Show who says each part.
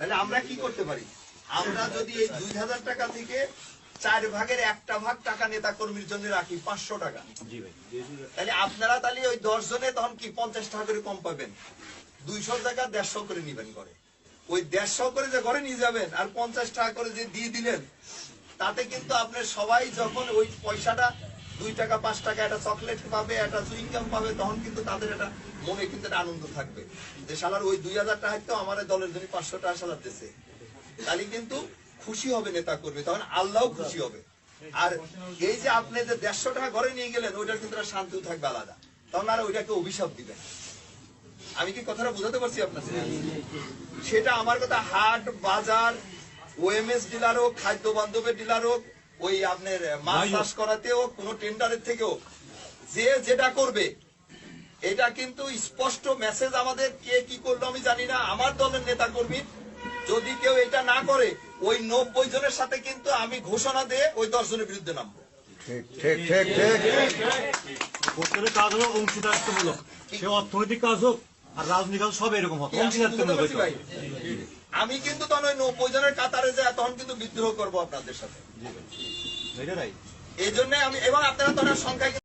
Speaker 1: তাহলে আমরা কি করতে পারি? আমরা যদি এই 2000 টাকা থেকে 4 ভাগের 1টা ভাগ টাকা নেতা কর্মীর জন্য রাখি 500 টাকা, তাহলে আপনারা তাহলে ওই 10 জনে তখন কি 50 টাকা করে কম পাবেন। 200 টাকা 150 করে নিবেন করে, ওই 150 করে যে ঘরে নিয়ে যাবেন আর 50 টাকা করে যে দিয়ে দিলেন, তাতে কিন্তু আপনার সবাই যখন ওই পয়সাটা 2 টাকা 5 টাকা একটা চকলেট পাবে, একটা চুইংগাম পাবে, তখন কিন্তু তাদের একটা মনে কিন্তু একটা আনন্দ থাকবে যে শালার ওই 2000 টাকা তো আমার দলের জন্য 500 টাকা শালার দিয়েছে। তাহলে কিন্তু খুশি হবে নেতা কর্মী, তখন আল্লাহও খুশি হবে। আর এই যে আপনি যে 150 টাকা ঘরে নিয়ে গেলেন, ওইটার কিন্তু শান্তিও থাকবে আলাদা, তখন আর ওইটাকে অভিশাপ দিবেন। আমি কি কথাটা বোঝাতে পারছি আপনার? সেটা আমার কথা হাট বাজার, ওএমএস ডিলার হোক, খাদ্য বান্ধবের ডিলার হোক, ওই আপনার মাছ চাষ করাতে হোক, কোন টেন্ডারের থেকেও যে যেটা করবে, এটা কিন্তু স্পষ্ট মেসেজ আমাদের। কে কি করলো আমি জানি না, আমার দলের নেতা কর্মী যদি কেউ এটা না করে, ওই 90 জনের সাথে কিন্তু আমি ঘোষণা দিয়ে ওই 10 জনের বিরুদ্ধে নামবো।
Speaker 2: কাজ হলো অংশীদারিত্বমূলক, সে অর্থনৈতিক কাজ হোক আর রাজনৈতিক কাজ সব এরকম হবে, অংশীদারিত্বমূলক।
Speaker 1: আমি কিন্তু তখন ওই 90 জনের কাতারে যায় তখন কিন্তু বিদ্রোহ করবো আপনাদের সাথে। এই জন্য আমি, এবং আপনারা তখন সংখ্যায়